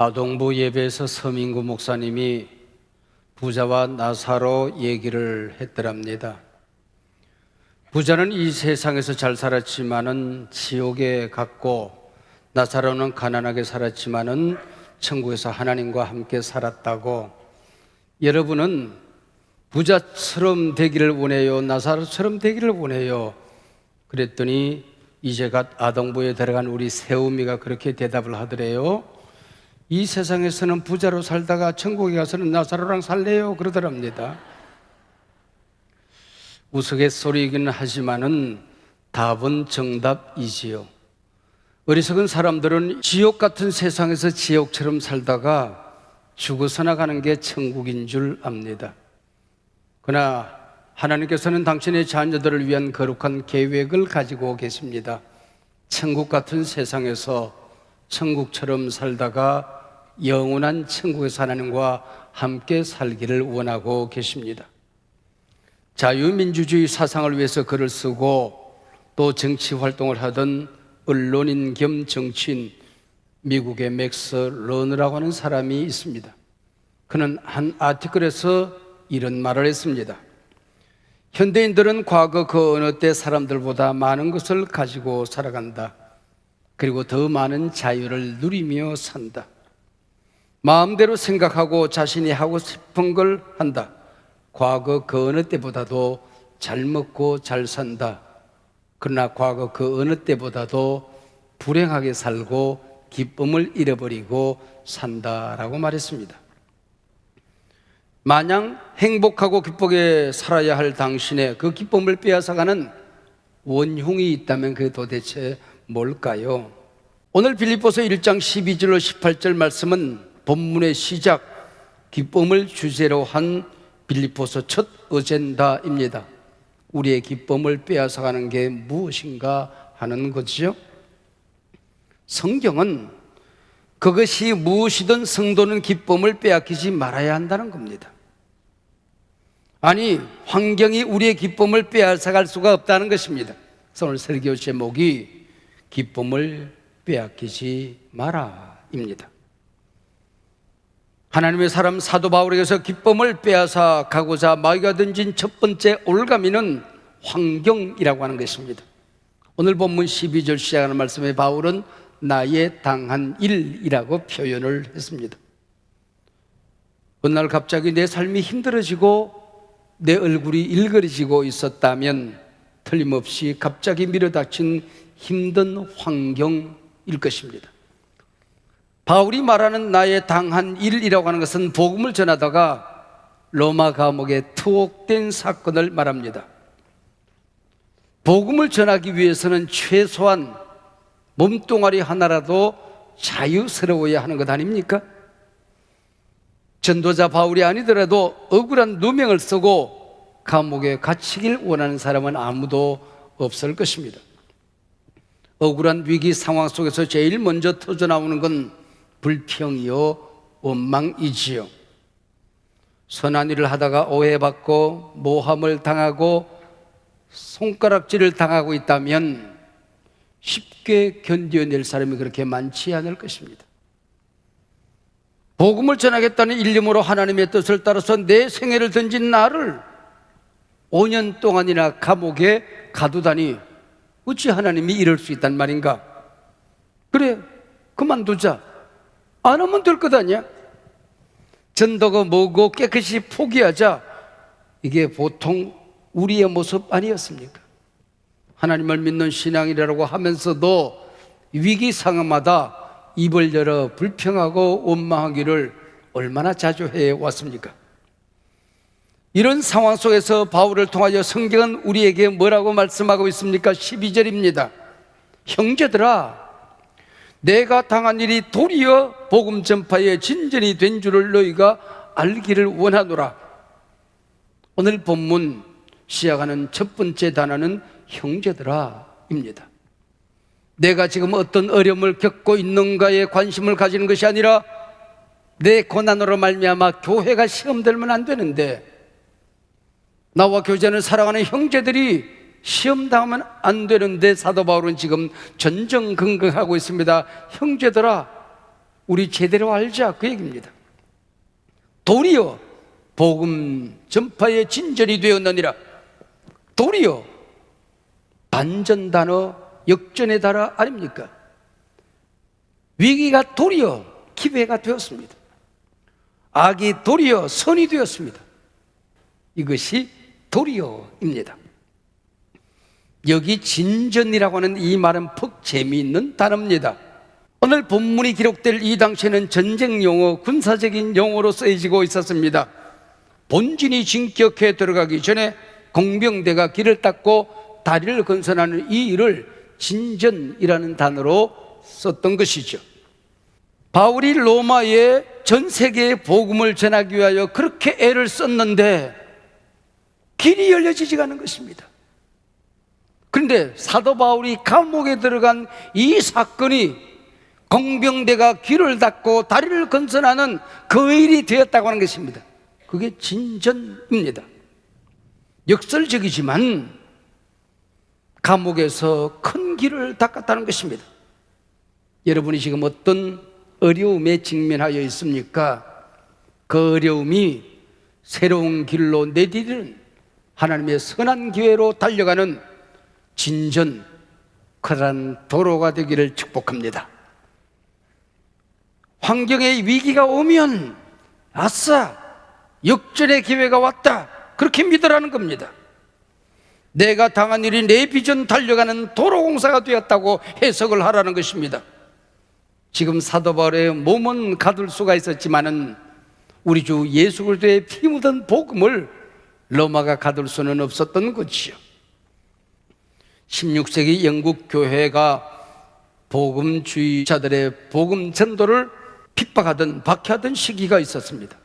아동부 예배에서 서민구 목사님이 부자와 나사로 얘기를 했더랍니다. 부자는 이 세상에서 잘 살았지만은 지옥에 갔고, 나사로는 가난하게 살았지만은 천국에서 하나님과 함께 살았다고. 여러분은 부자처럼 되기를 원해요? 나사로처럼 되기를 원해요? 그랬더니 이제 갓 아동부에 들어간 우리 세우미가 그렇게 대답을 하더래요. 이 세상에서는 부자로 살다가 천국에 가서는 나사로랑 살래요 그러더랍니다. 우스갯소리이긴 하지만은 답은 정답이지요. 어리석은 사람들은 지옥 같은 세상에서 지옥처럼 살다가 죽어서 나가는 게 천국인 줄 압니다. 그러나 하나님께서는 당신의 자녀들을 위한 거룩한 계획을 가지고 계십니다. 천국 같은 세상에서 천국처럼 살다가 영원한 천국에서 하나님과 함께 살기를 원하고 계십니다. 자유민주주의 사상을 위해서 글을 쓰고 또 정치 활동을 하던 언론인 겸 정치인 미국의 맥스 러너라고 하는 사람이 있습니다. 그는 한 아티클에서 이런 말을 했습니다. 현대인들은 과거 그 어느 때 사람들보다 많은 것을 가지고 살아간다. 그리고 더 많은 자유를 누리며 산다. 마음대로 생각하고 자신이 하고 싶은 걸 한다. 과거 그 어느 때보다도 잘 먹고 잘 산다. 그러나 과거 그 어느 때보다도 불행하게 살고 기쁨을 잃어버리고 산다라고 말했습니다. 마냥 행복하고 기쁘게 살아야 할 당신의 그 기쁨을 빼앗아가는 원흉이 있다면 그게 도대체 뭘까요? 오늘 빌립보서 1장 12절로 18절 말씀은 본문의 시작, 기쁨을 주제로 한 빌립보서 첫 어젠다입니다. 우리의 기쁨을 빼앗아가는 게 무엇인가 하는 거죠. 성경은 그것이 무엇이든 성도는 기쁨을 빼앗기지 말아야 한다는 겁니다. 아니, 환경이 우리의 기쁨을 빼앗아갈 수가 없다는 것입니다. 그래서 오늘 설교 제목이 기쁨을 빼앗기지 마라입니다. 하나님의 사람 사도 바울에게서 기쁨을 빼앗아 가고자 마귀가 던진 첫 번째 올가미는 환경이라고 하는 것입니다. 오늘 본문 12절 시작하는 말씀에 바울은 나의 당한 일이라고 표현을 했습니다. 어느 날 갑자기 내 삶이 힘들어지고 내 얼굴이 일그러지고 있었다면 틀림없이 갑자기 밀어닥친 힘든 환경일 것입니다. 바울이 말하는 나의 당한 일이라고 하는 것은 복음을 전하다가 로마 감옥에 투옥된 사건을 말합니다. 복음을 전하기 위해서는 최소한 몸뚱아리 하나라도 자유스러워야 하는 것 아닙니까? 전도자 바울이 아니더라도 억울한 누명을 쓰고 감옥에 갇히길 원하는 사람은 아무도 없을 것입니다. 억울한 위기 상황 속에서 제일 먼저 터져나오는 건 불평이요 원망이지요. 선한 일을 하다가 오해받고 모함을 당하고 손가락질을 당하고 있다면 쉽게 견뎌낼 사람이 그렇게 많지 않을 것입니다. 복음을 전하겠다는 일념으로 하나님의 뜻을 따라서 내 생애를 던진 나를 5년 동안이나 감옥에 가두다니 어찌 하나님이 이럴 수 있단 말인가? 그래, 그만두자. 안 하면 될 것 아니야? 전도가 뭐고 깨끗이 포기하자. 이게 보통 우리의 모습 아니었습니까? 하나님을 믿는 신앙이라고 하면서도 위기 상황마다 입을 열어 불평하고 원망하기를 얼마나 자주 해왔습니까? 이런 상황 속에서 바울을 통하여 성경은 우리에게 뭐라고 말씀하고 있습니까? 12절입니다. 형제들아, 내가 당한 일이 도리어 복음 전파의 진전이 된 줄을 너희가 알기를 원하노라. 오늘 본문 시작하는 첫 번째 단어는 형제들아입니다. 내가 지금 어떤 어려움을 겪고 있는가에 관심을 가지는 것이 아니라 내 고난으로 말미암아 교회가 시험들면 안 되는데, 나와 교제하는 사랑하는 형제들이 시험당하면 안 되는데, 사도 바울은 지금 전전긍긍하고 있습니다. 형제들아, 우리 제대로 알자, 그 얘기입니다. 도리어 복음 전파의 진전이 되었느니라. 도리어 반전 단어, 역전의 단어 아닙니까? 위기가 도리어 기회가 되었습니다. 악이 도리어 선이 되었습니다. 이것이 도리어입니다. 여기 진전이라고 하는 이 말은 퍽 재미있는 단어입니다. 오늘 본문이 기록될 이 당시에는 전쟁 용어, 군사적인 용어로 쓰여지고 있었습니다. 본진이 진격해 들어가기 전에 공병대가 길을 닦고 다리를 건설하는 이 일을 진전이라는 단어로 썼던 것이죠. 바울이 로마에 전 세계에 복음을 전하기 위하여 그렇게 애를 썼는데 길이 열려지지가 않은 것입니다. 그런데 사도 바울이 감옥에 들어간 이 사건이 공병대가 길을 닫고 다리를 건설하는 그 일이 되었다고 하는 것입니다. 그게 진전입니다. 역설적이지만 감옥에서 큰 길을 닦았다는 것입니다. 여러분이 지금 어떤 어려움에 직면하여 있습니까? 그 어려움이 새로운 길로 내디디는 하나님의 선한 기회로 달려가는 진전, 커다란 도로가 되기를 축복합니다. 환경의 위기가 오면 아싸, 역전의 기회가 왔다, 그렇게 믿으라는 겁니다. 내가 당한 일이 내 비전 달려가는 도로공사가 되었다고 해석을 하라는 것입니다. 지금 사도 바울의 몸은 가둘 수가 있었지만은 우리 주 예수 그리스도의 피 묻은 복음을 로마가 가둘 수는 없었던 것이요. 16세기 영국 교회가 복음주의자들의 복음 전도를 핍박하던 박해하던 시기가 있었습니다.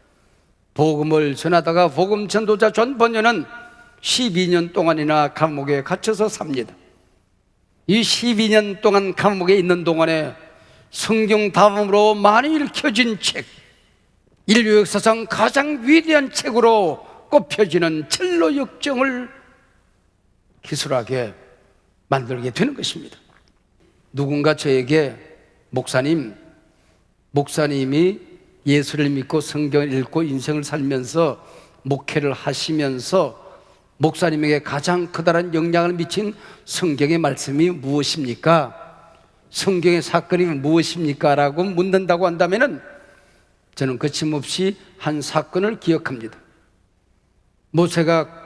복음을 전하다가 복음 전도자 존 번연은 12년 동안이나 감옥에 갇혀서 삽니다. 이 12년 동안 감옥에 있는 동안에 성경 다음으로 많이 읽혀진 책, 인류 역사상 가장 위대한 책으로 꼽혀지는 첼로 역정을 기술하게 만들게 되는 것입니다. 누군가 저에게 목사님이 예수를 믿고 성경을 읽고 인생을 살면서 목회를 하시면서 목사님에게 가장 커다란 영향을 미친 성경의 말씀이 무엇입니까? 성경의 사건이 무엇입니까? 라고 묻는다고 한다면 저는 거침없이 한 사건을 기억합니다. 모세가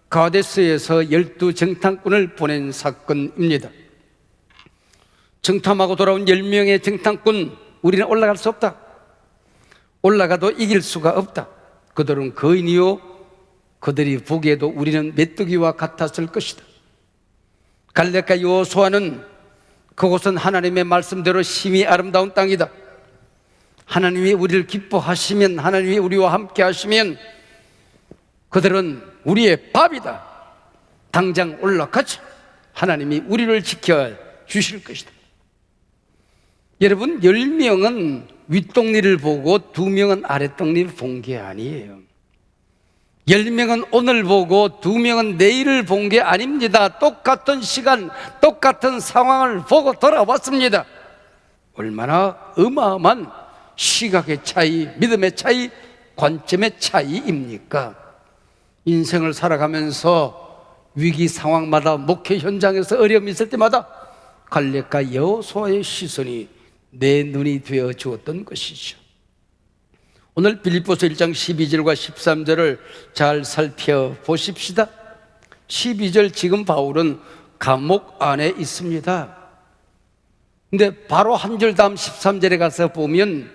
가데스에서 12 정탐꾼을 보낸 사건입니다. 정탐하고 돌아온 10명의 정탐꾼, 우리는 올라갈 수 없다. 올라가도 이길 수가 없다. 그들은 거인이요, 그들이 보기에도 우리는 메뚜기와 같았을 것이다. 갈렙과 여호수아는 그곳은 하나님의 말씀대로 심히 아름다운 땅이다. 하나님이 우리를 기뻐하시면, 하나님이 우리와 함께 하시면 그들은 우리의 밥이다. 당장 올라가자. 하나님이 우리를 지켜주실 것이다. 여러분, 10명은 윗동리를 보고 2명은 아랫동리를 본 게 아니에요. 10명은 오늘 보고 2명은 내일을 본 게 아닙니다. 똑같은 시간, 똑같은 상황을 보고 돌아왔습니다. 얼마나 어마어마한 시각의 차이, 믿음의 차이, 관점의 차이입니까? 인생을 살아가면서 위기 상황마다, 목회 현장에서 어려움이 있을 때마다 갈렙과 여호수아의 시선이 내 눈이 되어 주었던 것이죠. 오늘 빌립보서 1장 12절과 13절을 잘 살펴보십시다. 12절, 지금 바울은 감옥 안에 있습니다. 근데 바로 한 절 다음 13절에 가서 보면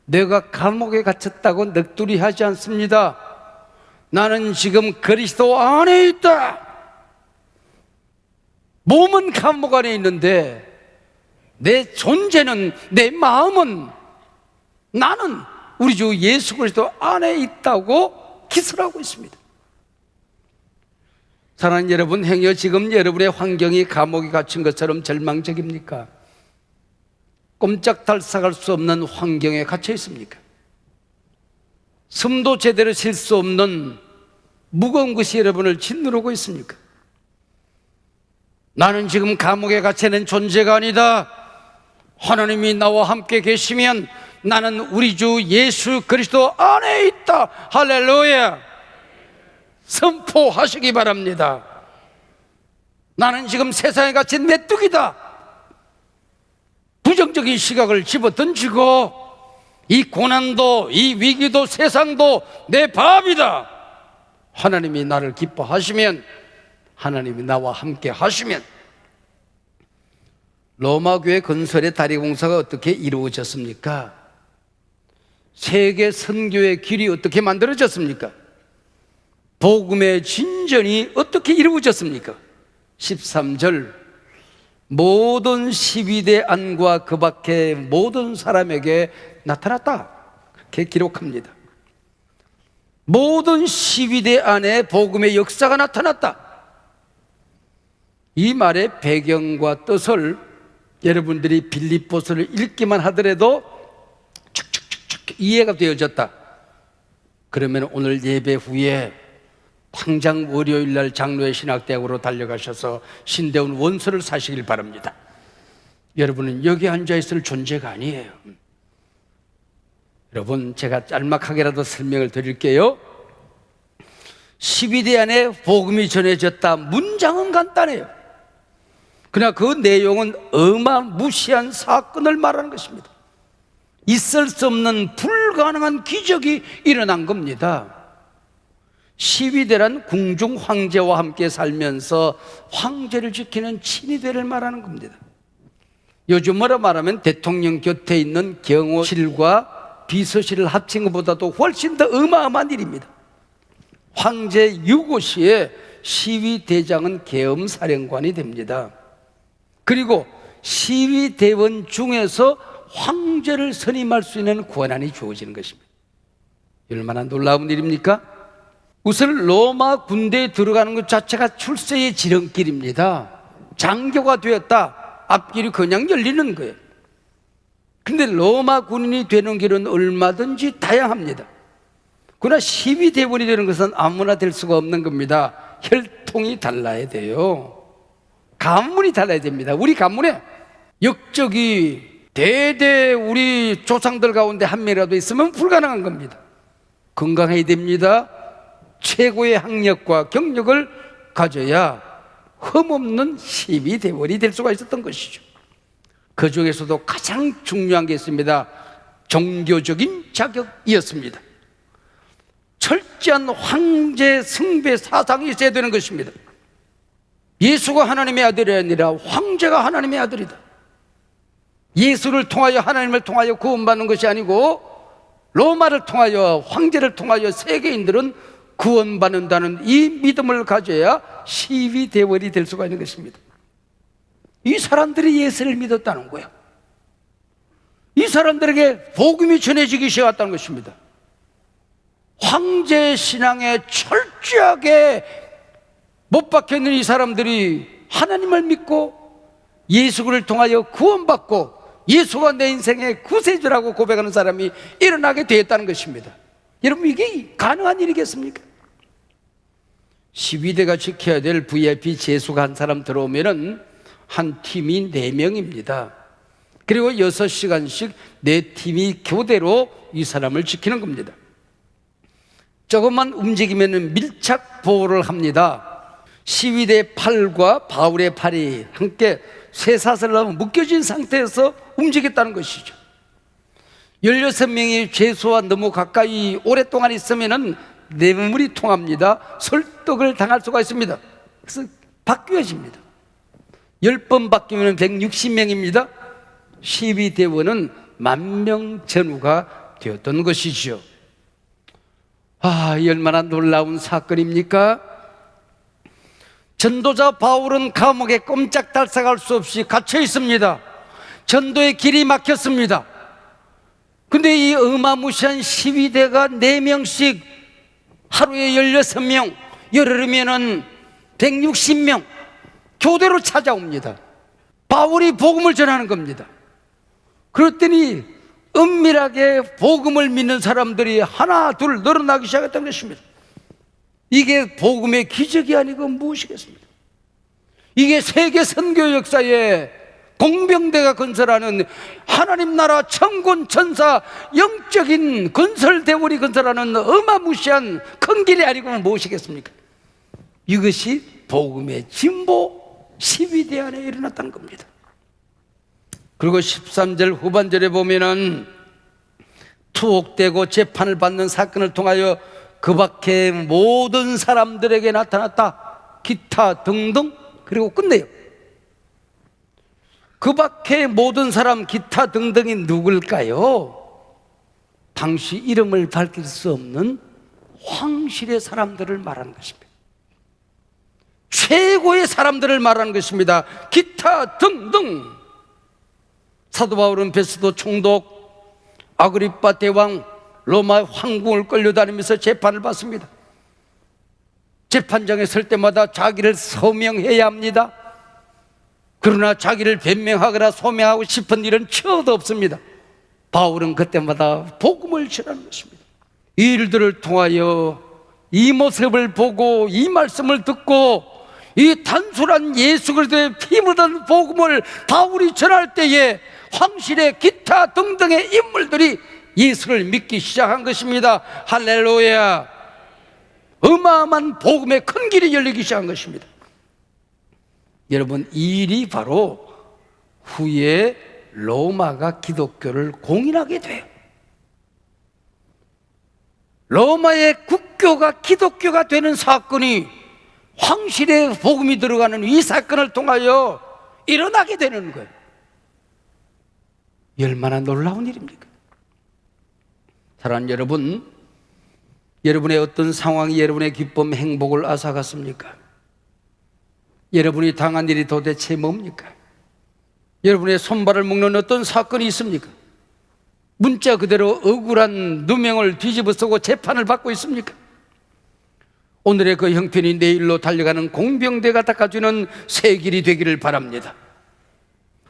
내가 감옥에 갇혔다고 넋두리 하지 않습니다. 나는 지금 그리스도 안에 있다. 몸은 감옥 안에 있는데 내 존재는, 내 마음은, 나는 우리 주 예수 그리스도 안에 있다고 기술하고 있습니다. 사랑하는 여러분, 행여 지금 여러분의 환경이 감옥에 갇힌 것처럼 절망적입니까? 꼼짝달싹할 수 없는 환경에 갇혀 있습니까? 숨도 제대로 쉴 수 없는 무거운 것이 여러분을 짓누르고 있습니까? 나는 지금 감옥에 갇혀있는 존재가 아니다. 하나님이 나와 함께 계시면 나는 우리 주 예수 그리스도 안에 있다. 할렐루야. 선포하시기 바랍니다. 나는 지금 세상에 갇힌 메뚜기다. 부정적인 시각을 집어던지고 이 고난도, 이 위기도, 세상도 내 밥이다. 하나님이 나를 기뻐하시면, 하나님이 나와 함께 하시면. 로마교회 건설의 다리공사가 어떻게 이루어졌습니까? 세계 선교의 길이 어떻게 만들어졌습니까? 복음의 진전이 어떻게 이루어졌습니까? 13절, 모든 12대 안과 그 밖의 모든 사람에게 나타났다. 그렇게 기록합니다. 모든 12대 안에 복음의 역사가 나타났다. 이 말의 배경과 뜻을 여러분들이 빌립보서를 읽기만 하더라도 축축축축 이해가 되어졌다. 그러면 오늘 예배 후에 당장 월요일날 장로의 신학대학으로 달려가셔서 신대원 원서를 사시길 바랍니다. 여러분은 여기 앉아있을 존재가 아니에요. 여러분, 제가 짤막하게라도 설명을 드릴게요. 12대 안에 복음이 전해졌다. 문장은 간단해요. 그러나 그 내용은 어마무시한 사건을 말하는 것입니다. 있을 수 없는 불가능한 기적이 일어난 겁니다. 12대란 궁중 황제와 함께 살면서 황제를 지키는 친위대를 말하는 겁니다. 요즘으로 말하면 대통령 곁에 있는 경호실과 비서실을 합친 것보다도 훨씬 더 어마어마한 일입니다. 황제 유고시에 시위대장은 계엄사령관이 됩니다. 그리고 시위대원 중에서 황제를 선임할 수 있는 권한이 주어지는 것입니다. 얼마나 놀라운 일입니까? 우선 로마 군대에 들어가는 것 자체가 출세의 지름길입니다. 장교가 되었다. 앞길이 그냥 열리는 거예요. 근데 로마 군인이 되는 길은 얼마든지 다양합니다. 그러나 시위대원이 되는 것은 아무나 될 수가 없는 겁니다. 혈통이 달라야 돼요. 가문이 달라야 됩니다. 우리 가문에 역적이 대대 우리 조상들 가운데 한 명이라도 있으면 불가능한 겁니다. 건강해야 됩니다. 최고의 학력과 경력을 가져야 흠없는 시위대원이 될 수가 있었던 것이죠. 그 중에서도 가장 중요한 게 있습니다. 종교적인 자격이었습니다. 철저한 황제 숭배 사상이 있어야 되는 것입니다. 예수가 하나님의 아들이 아니라 황제가 하나님의 아들이다. 예수를 통하여, 하나님을 통하여 구원받는 것이 아니고 로마를 통하여, 황제를 통하여 세계인들은 구원받는다는 이 믿음을 가져야 시위대원이 될 수가 있는 것입니다. 이 사람들이 예수를 믿었다는 거예요. 이 사람들에게 복음이 전해지기 시작했다는 것입니다. 황제 신앙에 철저하게 못 박혀있는 이 사람들이 하나님을 믿고 예수를 통하여 구원받고 예수가 내 인생의 구세주라고 고백하는 사람이 일어나게 되었다는 것입니다. 여러분, 이게 가능한 일이겠습니까? 12대가 지켜야 될 VIP 재수가 한 사람 들어오면은 한 팀이 4명입니다. 그리고 6시간씩 4팀이 교대로 이 사람을 지키는 겁니다. 조금만 움직이면 밀착 보호를 합니다. 시위대의 팔과 바울의 팔이 함께 쇠사슬로 묶여진 상태에서 움직였다는 것이죠. 16명이 죄수와 너무 가까이 오랫동안 있으면 뇌물이 통합니다. 설득을 당할 수가 있습니다. 그래서 바뀌어집니다. 10번 바뀌면 160명입니다. 시위대원은 10,000명 전후가 되었던 것이죠. 이 얼마나 놀라운 사건입니까? 전도자 바울은 감옥에 꼼짝달싹할 수 없이 갇혀 있습니다. 전도의 길이 막혔습니다. 근데 이 어마무시한 시위대가 4명씩 하루에 16명, 열흘이면은 160명 교대로 찾아옵니다. 바울이 복음을 전하는 겁니다. 그랬더니 은밀하게 복음을 믿는 사람들이 하나 둘 늘어나기 시작했던 것입니다. 이게 복음의 기적이 아니고 무엇이겠습니까? 이게 세계 선교 역사에 공병대가 건설하는 하나님 나라 천군 천사 영적인 건설 대원이 건설하는 어마무시한 큰 길이 아니고 무엇이겠습니까? 이것이 복음의 진보 12대 안에 일어났다는 겁니다. 그리고 13절 후반절에 보면은 투옥되고 재판을 받는 사건을 통하여 그 밖에 모든 사람들에게 나타났다. 기타 등등. 그리고 끝내요. 그 밖에 모든 사람 기타 등등이 누굴까요? 당시 이름을 밝힐 수 없는 황실의 사람들을 말하는 것입니다. 최고의 사람들을 말하는 것입니다. 기타 등등. 사도 바울은 베스도 총독, 아그리빠 대왕, 로마 황궁을 끌려다니면서 재판을 받습니다. 재판장에 설 때마다 자기를 소명해야 합니다. 그러나 자기를 변명하거나 소명하고 싶은 일은 처도 없습니다. 바울은 그때마다 복음을 전하는 것입니다. 이 일들을 통하여 이 모습을 보고 이 말씀을 듣고 이 단순한 예수 그리스도의 피 묻은 복음을 바울이 전할 때에 황실의 기타 등등의 인물들이 예수를 믿기 시작한 것입니다. 할렐루야. 어마어마한 복음의 큰 길이 열리기 시작한 것입니다. 여러분, 이 일이 바로 후에 로마가 기독교를 공인하게 돼요. 로마의 국교가 기독교가 되는 사건이 황실의 복음이 들어가는 이 사건을 통하여 일어나게 되는 거예요. 얼마나 놀라운 일입니까? 사랑하는 여러분, 여러분의 어떤 상황이 여러분의 기쁨, 행복을 앗아갔습니까? 여러분이 당한 일이 도대체 뭡니까? 여러분의 손발을 묶는 어떤 사건이 있습니까? 문자 그대로 억울한 누명을 뒤집어쓰고 재판을 받고 있습니까? 오늘의 그 형편이 내일로 달려가는 공병대가 닦아주는 새 길이 되기를 바랍니다.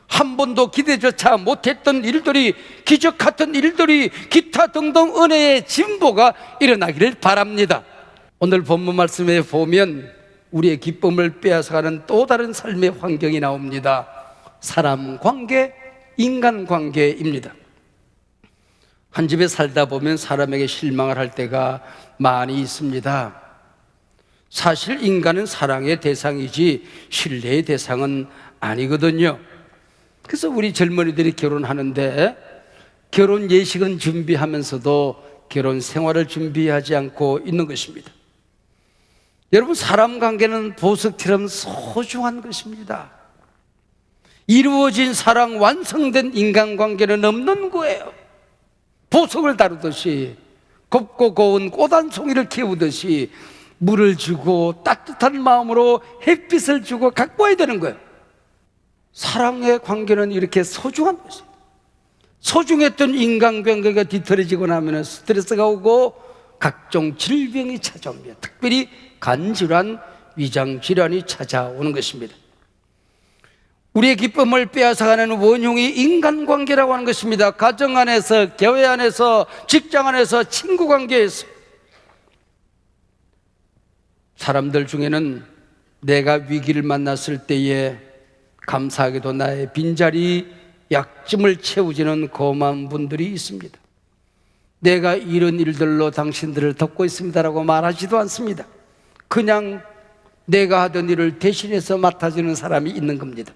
한 번도 기대조차 못했던 일들이, 기적 같은 일들이, 기타 등등 은혜의 진보가 일어나기를 바랍니다. 오늘 본문 말씀에 보면 우리의 기쁨을 빼앗아가는 또 다른 삶의 환경이 나옵니다. 사람 관계, 인간 관계입니다. 한 집에 살다 보면 사람에게 실망을 할 때가 많이 있습니다. 사실 인간은 사랑의 대상이지 신뢰의 대상은 아니거든요. 그래서 우리 젊은이들이 결혼하는데 결혼 예식은 준비하면서도 결혼 생활을 준비하지 않고 있는 것입니다. 여러분, 사람 관계는 보석처럼 소중한 것입니다. 이루어진 사랑, 완성된 인간관계는 없는 거예요. 보석을 다루듯이, 곱고 고운 꽃 한 송이를 키우듯이 물을 주고 따뜻한 마음으로 햇빛을 주고 가꿔야 되는 거예요. 사랑의 관계는 이렇게 소중한 것이에요. 소중했던 인간관계가 뒤틀어지고 나면 스트레스가 오고 각종 질병이 찾아옵니다. 특별히 간질환, 위장질환이 찾아오는 것입니다. 우리의 기쁨을 빼앗아가는 원흉이 인간관계라고 하는 것입니다. 가정 안에서, 교회 안에서, 직장 안에서, 친구관계에서. 사람들 중에는 내가 위기를 만났을 때에 감사하게도 나의 빈자리, 약점을 채우지는 고마운 분들이 있습니다. 내가 이런 일들로 당신들을 돕고 있습니다라고 말하지도 않습니다. 그냥 내가 하던 일을 대신해서 맡아주는 사람이 있는 겁니다.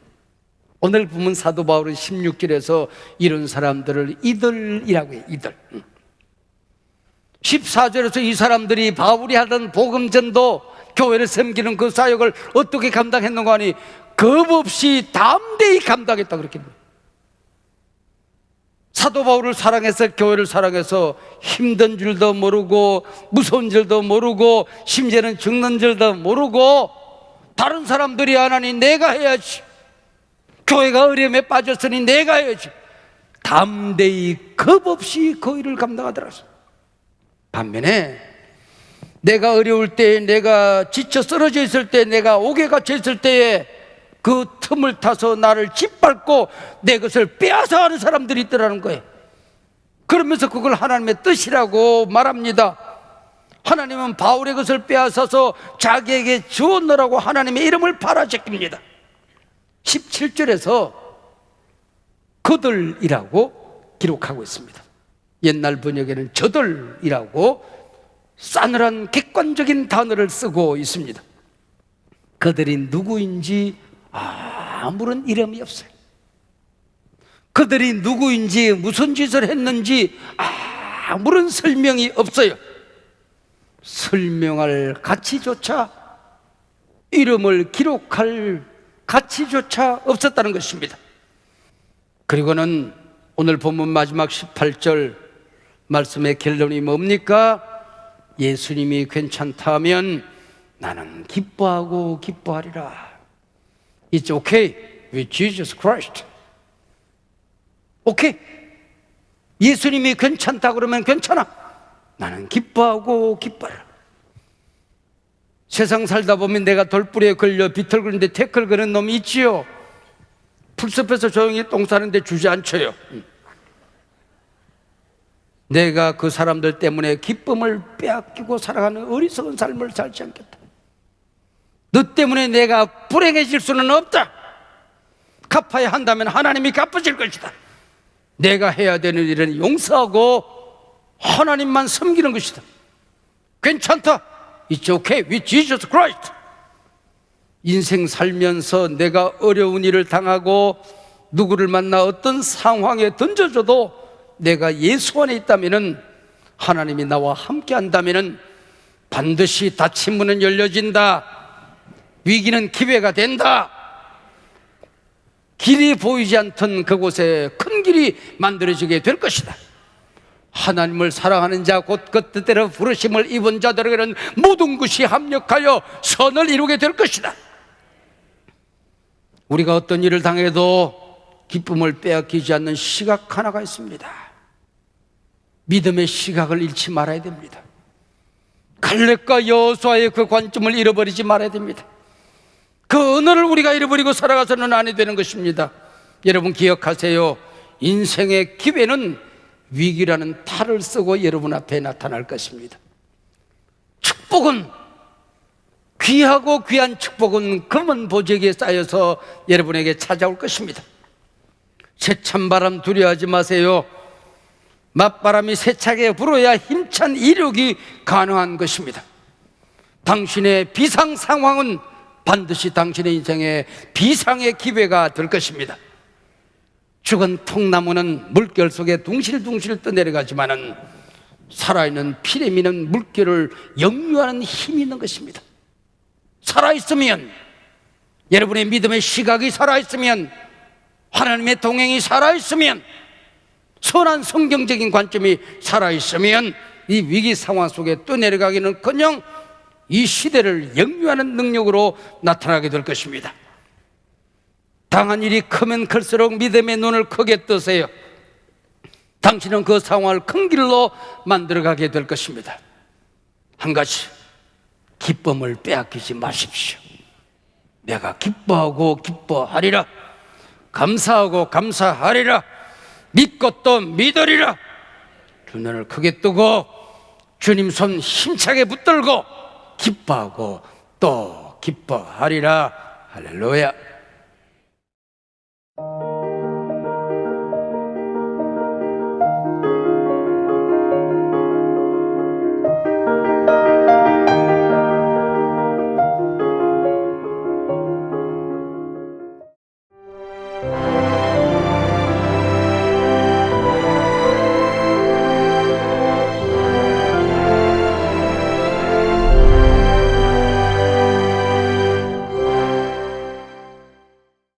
오늘 보면 사도 바울은 16절에서 이런 사람들을 이들이라고 해요. 이들. 14절에서 이 사람들이 바울이 하던 복음전도, 교회를 섬기는 그 사역을 어떻게 감당했는가 하니 겁없이 담대히 감당했다 그렇게 합니다. 사도 바울을 사랑해서, 교회를 사랑해서 힘든 줄도 모르고 무서운 줄도 모르고 심지어는 죽는 줄도 모르고 다른 사람들이 안 하니 내가 해야지, 교회가 어려움에 빠졌으니 내가 해야지, 담대히 겁없이 그 일을 감당하더라. 반면에 내가 어려울 때, 내가 지쳐 쓰러져 있을 때, 내가 옥에 갇혀 있을 때에 그 틈을 타서 나를 짓밟고 내 것을 빼앗아가는 사람들이 있더라는 거예요. 그러면서 그걸 하나님의 뜻이라고 말합니다. 하나님은 바울의 것을 빼앗아서 자기에게 주었노라고 하나님의 이름을 팔아제낍니다. 17절에서 그들이라고 기록하고 있습니다. 옛날 번역에는 저들이라고 싸늘한 객관적인 단어를 쓰고 있습니다. 그들이 누구인지 아무런 이름이 없어요. 그들이 누구인지 무슨 짓을 했는지 아무런 설명이 없어요. 설명할 가치조차, 이름을 기록할 가치조차 없었다는 것입니다. 그리고는 오늘 본문 마지막 18절 말씀의 결론이 뭡니까? 예수님이 괜찮다면 나는 기뻐하고 기뻐하리라. It's okay with Jesus Christ. 오케이. 예수님이 괜찮다 그러면 괜찮아. 나는 기뻐하고 기뻐하리라. 세상 살다 보면 내가 돌부리에 걸려 비틀거리는데 태클 거는 놈이 있지요. 풀숲에서 조용히 똥 싸는데 주저앉혀요. 내가 그 사람들 때문에 기쁨을 빼앗기고 살아가는 어리석은 삶을 살지 않겠다. 너 때문에 내가 불행해질 수는 없다. 갚아야 한다면 하나님이 갚아줄 것이다. 내가 해야 되는 일은 용서하고 하나님만 섬기는 것이다. 괜찮다. It's okay with Jesus Christ. 인생 살면서 내가 어려운 일을 당하고 누구를 만나 어떤 상황에 던져줘도 내가 예수 안에 있다면, 하나님이 나와 함께 한다면 반드시 닫힌 문은 열려진다. 위기는 기회가 된다. 길이 보이지 않던 그곳에 큰 길이 만들어지게 될 것이다. 하나님을 사랑하는 자, 곧 그 뜻대로 부르심을 입은 자들에게는 모든 것이 합력하여 선을 이루게 될 것이다. 우리가 어떤 일을 당해도 기쁨을 빼앗기지 않는 시각 하나가 있습니다. 믿음의 시각을 잃지 말아야 됩니다. 갈렙과 여호수아의 그 관점을 잃어버리지 말아야 됩니다. 그 언어를 우리가 잃어버리고 살아가서는 안 되는 것입니다. 여러분 기억하세요. 인생의 기회는 위기라는 탈을 쓰고 여러분 앞에 나타날 것입니다. 축복은, 귀하고 귀한 축복은 검은 보재기에 쌓여서 여러분에게 찾아올 것입니다. 세찬바람 두려워하지 마세요. 맞바람이 세차게 불어야 힘찬 이륙이 가능한 것입니다. 당신의 비상 상황은 반드시 당신의 인생의 비상의 기회가 될 것입니다. 죽은 통나무는 물결 속에 둥실둥실 떠내려가지만은 살아있는 피레 미는 물결을 역류하는 힘이 있는 것입니다. 살아있으면, 여러분의 믿음의 시각이 살아있으면, 하나님의 동행이 살아있으면, 선한 성경적인 관점이 살아있으면 이 위기 상황 속에 떠내려가기는커녕 이 시대를 역류하는 능력으로 나타나게 될 것입니다. 당한 일이 크면 클수록 믿음의 눈을 크게 뜨세요. 당신은 그 상황을 큰 길로 만들어가게 될 것입니다. 한 가지, 기쁨을 빼앗기지 마십시오. 내가 기뻐하고 기뻐하리라. 감사하고 감사하리라. 믿고 또 믿으리라. 두 눈을 크게 뜨고 주님 손 힘차게 붙들고 기뻐하고 또 기뻐하리라. 할렐루야.